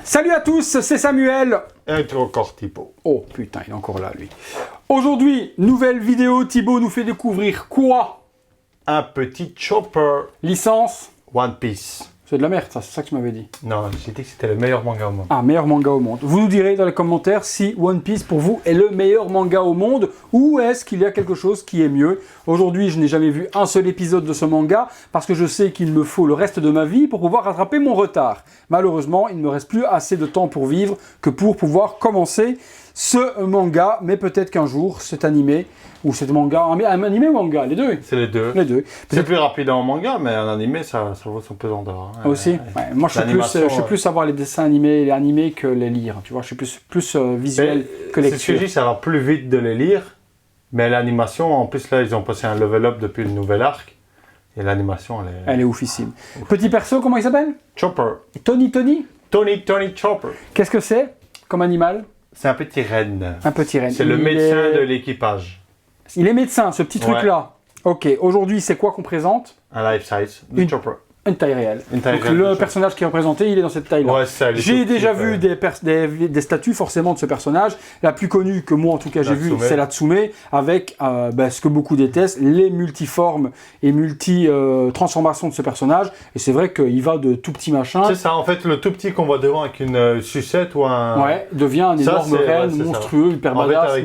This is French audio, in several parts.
Salut à tous, c'est Samuel. Et encore Thibaut. Oh putain, il est encore là lui. Aujourd'hui, nouvelle vidéo, Thibaut nous fait découvrir quoi? Un petit chopper. Licence? One Piece. C'est de la merde ça, c'est ça que tu m'avais dit. Non, j'ai dit que c'était le meilleur manga au monde. Ah, meilleur manga au monde. Vous nous direz dans les commentaires si One Piece pour vous est le meilleur manga au monde ou est-ce qu'il y a quelque chose qui est mieux. Aujourd'hui, je n'ai jamais vu un seul épisode de ce manga parce que je sais qu'il me faut le reste de ma vie pour pouvoir rattraper mon retard. Malheureusement, il ne me reste plus assez de temps pour vivre que pour pouvoir commencer ce manga, mais peut-être qu'un jour, cet animé, ou cet manga, un animé ou manga, les deux. C'est les deux. Les deux. C'est plus rapide en manga, mais en animé, ça vaut son pesant d'or. Hein. Aussi ouais. Moi, je suis plus à voir les dessins animés, les animés que les lire. Tu vois, je suis plus visuel que lecture. C'est ce que je dis, ça va plus vite de les lire, mais l'animation, en plus, là, ils ont passé un level up depuis le nouvel arc, et l'animation, elle est oufissime. Petit perso, comment il s'appelle? Chopper. Tony Chopper. Qu'est-ce que c'est comme animal? C'est un petit renne. Un petit renne. C'est le médecin de l'équipage. Il est médecin, ce petit truc-là. Ok, aujourd'hui, c'est quoi qu'on présente? Un life size, Chopper. Une taille réelle. Donc le personnage qui est représenté, il est dans cette taille-là. Ouais, j'ai déjà vu des statues forcément de ce personnage. La plus connue que moi en tout cas j'ai vue, c'est la Tsume, avec ce que beaucoup détestent, les multiformes et multi-transformations de ce personnage. Et c'est vrai qu'il va de tout petit machin. C'est ça, en fait, le tout petit qu'on voit devant avec une sucette ou un... Ouais, devient un énorme renne monstrueux, hyper badass,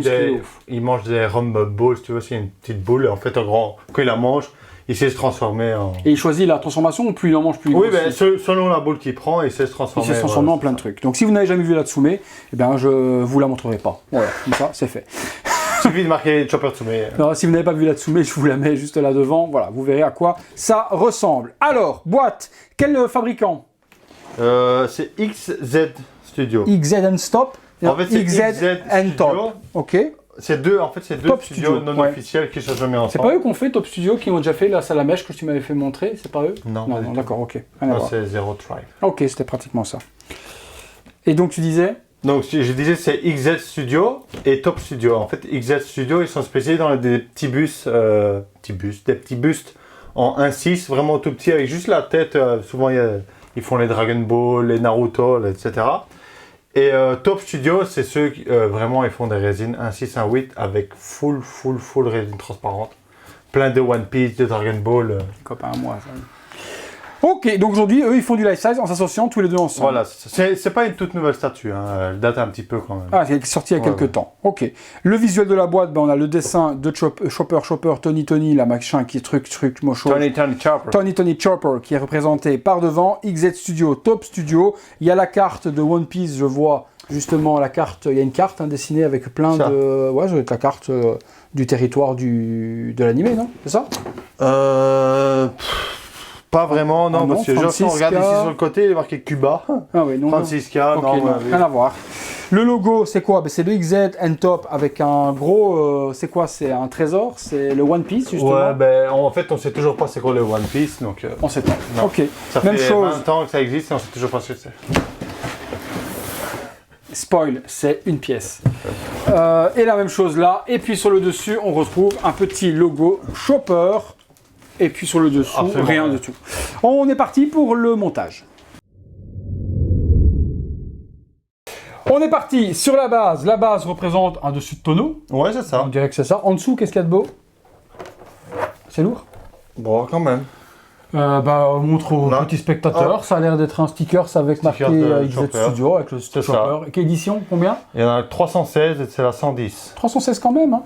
il mange des rum balls, tu vois, c'est une petite boule. En fait, quand il la mange, il sait se transformer en... Et il choisit la transformation, plus il en mange, plus il Oui, ben, selon la boule qu'il prend, il sait se transformer. Il sait se transformer en plein de trucs. Donc si vous n'avez jamais vu la Tsume, eh ben, je vous la montrerai pas. Voilà, comme ça, c'est fait. Il suffit de marquer Chopper Tsume. Alors, si vous n'avez pas vu la Tsume, je vous la mets juste là devant. Voilà, vous verrez à quoi ça ressemble. Alors, boîte, quel fabricant? C'est XZ Studio. XZ and Stop. En fait, c'est XZ and Top. Ok. C'est deux studios non officiels qui sont jamais ensemble. C'est pas eux qu'on fait Top Studio, qui ont déjà fait la salle à mèche que tu m'avais fait montrer, c'est pas eux? Non, d'accord, ok. C'est Zero Tribe. Ok, c'était pratiquement ça. Et donc tu disais? Donc je disais c'est XZ Studio et Top Studio. En fait, XZ Studio, ils sont spécialisés dans des petits bustes en 1/6, vraiment tout petits, avec juste la tête. Souvent, ils font les Dragon Ball, les Naruto, etc. Et Top Studio, c'est ceux qui vraiment ils font des résines 1/6, 1/8 avec full résine transparente. Plein de One Piece, de Dragon Ball. Copain à moi, ça. Ok, donc aujourd'hui, eux, ils font du life size en s'associant tous les deux ensemble. Voilà, c'est pas une toute nouvelle statue, hein. Elle date un petit peu quand même. Ah, c'est sorti il y a quelques temps. Ok. Le visuel de la boîte, on a le dessin de Chopper, Tony, la machin qui est truc, mocho. Tony Chopper, qui est représenté par devant. XZ Studio, Top Studio. Il y a la carte de One Piece, je vois justement la carte. Il y a une carte dessinée avec plein de. Ouais, ça doit être la carte du territoire de l'animé, non? C'est ça? Pas vraiment, non, parce que si on regarde ici sur le côté, il est marqué Cuba. Ah oui, non. 36K, okay, non, rien à voir. Le logo, c'est quoi? C'est le XZ and Top avec un gros. C'est quoi? C'est un trésor? C'est le One Piece, justement? Ouais, ben en fait, on sait toujours pas c'est quoi le One Piece, donc. On sait pas. Non. Ok. Ça Même fait chose. 20 ans que ça existe et on sait toujours pas ce que c'est. Spoil, c'est une pièce. Et la même chose là. Et puis sur le dessus, on retrouve un petit logo Chopper. Et puis sur le dessous, rien du tout. On est parti pour le montage. On est parti sur la base. La base représente un dessus de tonneau. Ouais, c'est ça. On dirait que c'est ça. En dessous, qu'est-ce qu'il y a de beau? C'est lourd? Bon, quand même. On montre aux petits spectateurs. Ça a l'air d'être un sticker avec marqué XZ Studio, avec le Chopper. Quelle édition? Combien? Il y en a 316 et c'est la 110. 316 quand même, hein.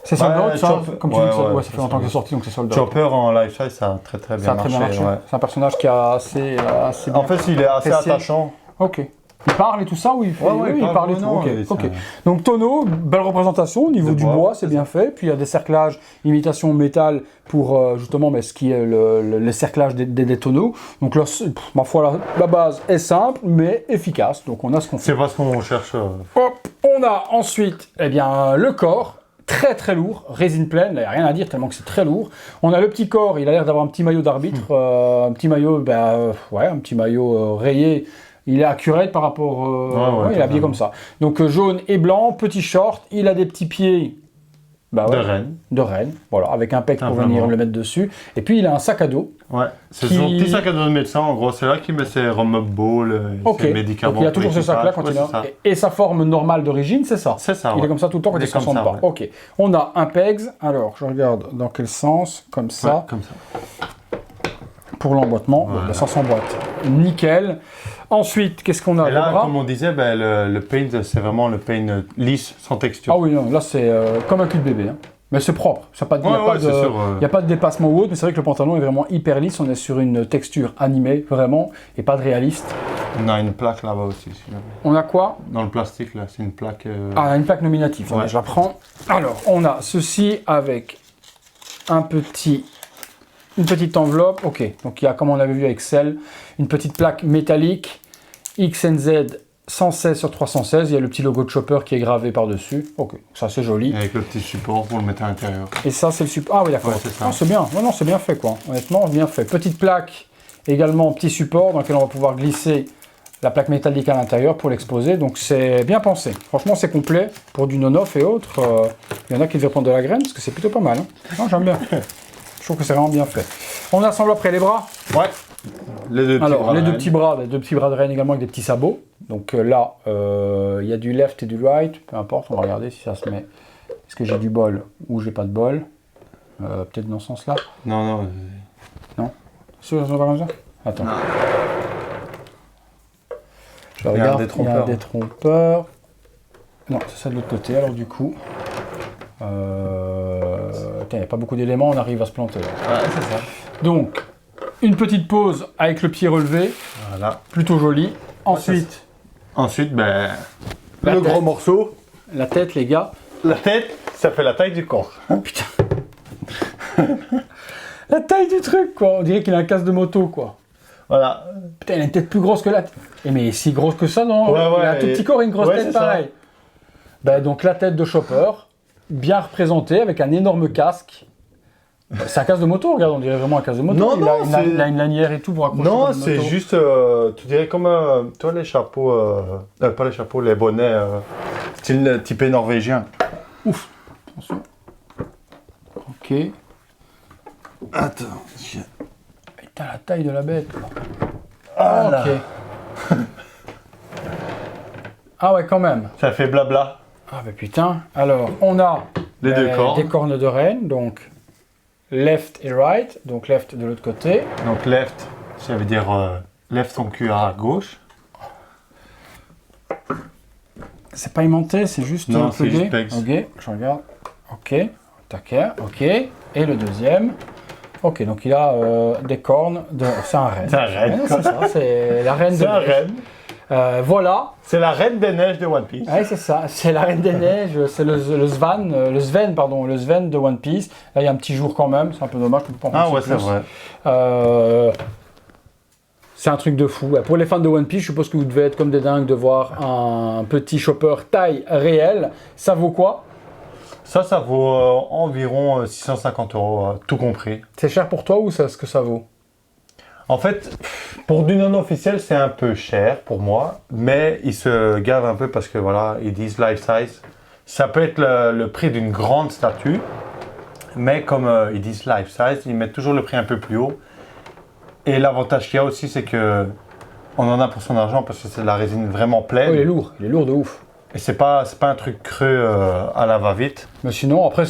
C'est sold out, ça, comme tu dis, ça fait longtemps que c'est sorti, donc c'est sold out. Chopper en life size, ça a très bien marché. Ouais. C'est un personnage qui a assez bien. En fait, il est assez attachant. Ok. Il parle et tout ça ou il fait... il parle et tout. Ok. Donc tonneau, belle représentation au niveau du bois, c'est bien fait. Puis il y a des cerclages, imitation métal pour justement ce qui est le cerclage des tonneaux. Donc là, ma foi, la base est simple mais efficace. Donc on a ce qu'on fait. C'est pas ce qu'on cherche. Hop, on a ensuite le corps. Très lourd, résine pleine, il n'y a rien à dire tellement que c'est très lourd. On a le petit corps, il a l'air d'avoir un petit maillot d'arbitre, un petit maillot, un petit maillot rayé. Il est accurate par rapport, il est habillé comme ça. Donc jaune et blanc, petit short, il a des petits pieds Bah ouais, de Rennes. de Rennes, voilà, avec un pec pour Simplement. venir le mettre dessus. Et puis il a un sac à dos. Ouais, c'est Qui- son petit sac à dos de médecin, en gros. C'est là qu'il met ses Romup Ball, Ok, ses médicaments. donc il a toujours pour ce sac-là l'équipage. quand il Ouais, a... c'est ça. Et sa forme normale d'origine, c'est ça. C'est ça, Il ouais. est comme ça tout le temps quand Il il est se comme concentre ça, pas. ouais. Ok, on a un PEGS. Alors, je regarde dans quel sens, comme ça, Ouais, comme ça. pour l'emboîtement. Voilà. Bon, ça s'emboîte. Nickel. Ensuite, qu'est-ce qu'on a? Et Le là, bras. comme on disait, ben, le paint, c'est vraiment le paint lisse, sans texture. Ah oui, non, là c'est comme un cul de bébé. Hein. Mais c'est propre. Il n'y Ouais, a, pas ouais, de- c'est sûr, y a pas de dépassement ou autre, mais c'est vrai que le pantalon est vraiment hyper lisse. On est sur une texture animée, vraiment, et pas de réaliste. On a une plaque là-bas aussi. si jamais. On a quoi? Dans le plastique, là, c'est une plaque. Ah, une plaque nominative. Attendez, Ouais. je la prends. Alors, on a ceci avec une petite enveloppe. Ok, donc il y a, comme on avait vu avec celle, une petite plaque métallique XNZ 116 sur 316. Il y a le petit logo de Chopper qui est gravé par-dessus. Ok, ça c'est joli. Avec le petit support pour le mettre à l'intérieur. Et ça, c'est le support. Ah oui, d'accord. Ouais, c'est ça. Ah, c'est bien. Non, c'est bien fait, quoi. Honnêtement, bien fait. Petite plaque, également petit support dans lequel on va pouvoir glisser la plaque métallique à l'intérieur pour l'exposer. Donc, c'est bien pensé. Franchement, c'est complet pour du non-off et autres. Il y en a qui devaient prendre de la graine parce que c'est plutôt pas mal. Hein. Non, j'aime bien. Je trouve que c'est vraiment bien fait. On assemble après les bras. Ouais. Les deux petits Alors, bras les de deux Rennes. petits bras de Rennes également avec des petits sabots. Donc là, il y a du left et du right. Peu importe, on va regarder si ça se met. Est-ce que j'ai du bol ou j'ai pas de bol? Peut-être dans ce sens-là. Non. Sûr, ça va comme ça? Attends. Non. Je Il y a un regarde, il y a détrompeur. un détrompeur. Non, c'est ça de l'autre côté, alors du coup. Tiens, il n'y a pas beaucoup d'éléments, on arrive à se planter. Là. Ouais, c'est ça. Donc, une petite pause avec le pied relevé, Voilà. plutôt joli. Ensuite, Ensuite, ben, La le tête. gros morceau. la tête, les gars. La tête, ça fait la taille du corps. Putain. La taille du truc, quoi. On dirait qu'il a un casque de moto, quoi. Voilà. Putain, il a une tête plus grosse que la tête. Mais si grosse que ça, non? Ouais, ouais, Il a un tout et- petit corps et une grosse ouais, tête c'est ça. pareil. Ben, donc la tête de Chopper, bien représentée, avec un énorme casque. C'est un casque de moto, regarde, on dirait vraiment un casque de moto. Non, il, non, a, c'est- il a une lanière et tout pour accrocher Non, comme une c'est moto. juste, tu dirais comme, toi, les chapeaux, pas les chapeaux, les bonnets, style typé norvégien. Ouf. Attention. Ok. Attends. Putain, la taille de la bête, quoi. Ah là. Ok. Ah ouais, quand même. Ça fait blabla. Ah bah putain. Alors, on a Les deux cornes. des cornes de Rennes, donc left et right, donc left de l'autre côté. Donc left, ça veut dire lève ton cul à gauche. C'est pas aimanté, c'est juste Non, c'est plugué. juste pegs. Ok, je regarde. Ok, taquet, ok. Et le deuxième. Ok, donc il a des cornes de... C'est un renne. C'est un renne, Ouais, quoi. c'est ça, c'est la reine de C'est un neige. reine. Voilà, C'est la reine des neiges de One Piece. ouais, c'est ça, c'est la reine des neiges, c'est le Sven de One Piece. Là, il y a un petit jour quand même, c'est un peu dommage, je peux pas en Ah penser ouais, c'est plus. vrai. C'est un truc de fou. Ouais, pour les fans de One Piece, je suppose que vous devez être comme des dingues de voir un petit Chopper taille réelle. Ça vaut quoi? Ça vaut environ 650 €, tout compris. C'est cher pour toi ou c'est ce que ça vaut? En fait, pour du non officiel, c'est un peu cher pour moi, mais ils se gavent un peu parce que voilà, ils disent life size. Ça peut être le prix d'une grande statue, mais comme ils disent life size, ils mettent toujours le prix un peu plus haut. Et l'avantage qu'il y a aussi, c'est que on en a pour son argent parce que c'est de la résine vraiment pleine. Oh, il est lourd de ouf. Et c'est pas un truc creux à la va-vite. Mais sinon, après,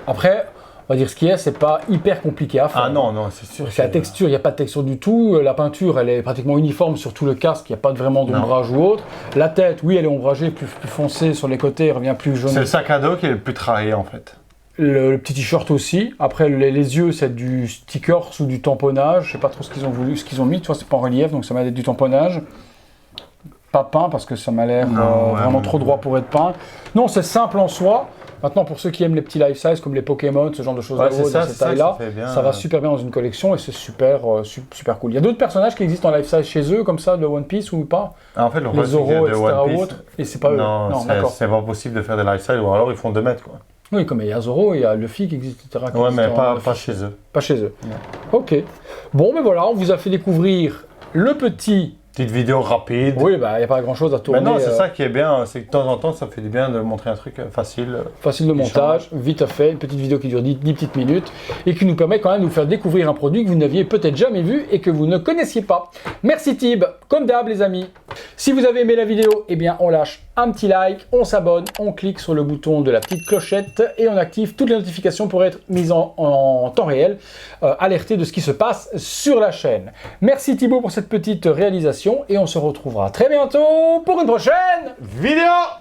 après, on va dire ce qui est, c'est pas hyper compliqué à faire. Ah non, c'est sûr. C'est la texture, il n'y a pas de texture du tout. La peinture, elle est pratiquement uniforme sur tout le casque, il n'y a pas vraiment d'ombrage ou autre. La tête, oui, elle est ombragée, plus foncée sur les côtés, elle revient plus jaune. C'est le sac à dos qui est le plus travaillé en fait. Le petit t-shirt aussi. Après, les yeux, c'est du sticker ou du tamponnage. Je sais pas trop ce qu'ils ont voulu, ce qu'ils ont mis. Tu vois, c'est pas en relief, donc ça m'a l'air du tamponnage. Pas peint parce que ça m'a l'air Non, ouais, vraiment ouais. trop droit pour être peint. Non, c'est simple en soi. Maintenant, pour ceux qui aiment les petits life size comme les Pokémon, ce genre de choses Ouais, là c'est ça, de cette c'est ça, taille-là, ça fait bien, ça va super bien dans une collection et c'est super, super cool. Il y a d'autres personnages qui existent en life size chez eux, comme ça, de One Piece ou pas? En fait, le Les problème, c'est Zoro, que de etc. One ou Piece, autres, et c'est pas eux. non, d'accord. c'est pas possible de faire des lifestyle ou alors ils font 2 mètres quoi. Oui, comme il y a Zoro, il y a Luffy qui existe, etc. qui Ouais, existe mais en- pas chez eux. Pas chez eux. Ok. Bon, mais voilà, on vous a fait découvrir le petit Petite vidéo rapide. Oui, bah, il n'y a pas grand-chose à tourner. Mais non, c'est ça qui est bien, c'est que de temps en temps, ça fait du bien de montrer un truc facile. Facile de montage, vite fait, une petite vidéo qui dure 10 petites minutes et qui nous permet quand même de vous faire découvrir un produit que vous n'aviez peut-être jamais vu et que vous ne connaissiez pas. Merci Tib, comme d'hab les amis. Si vous avez aimé la vidéo, eh bien on lâche un petit like, on s'abonne, on clique sur le bouton de la petite clochette et on active toutes les notifications pour être mis en temps réel, alerté de ce qui se passe sur la chaîne. Merci Thibaut pour cette petite réalisation et on se retrouvera très bientôt pour une prochaine vidéo.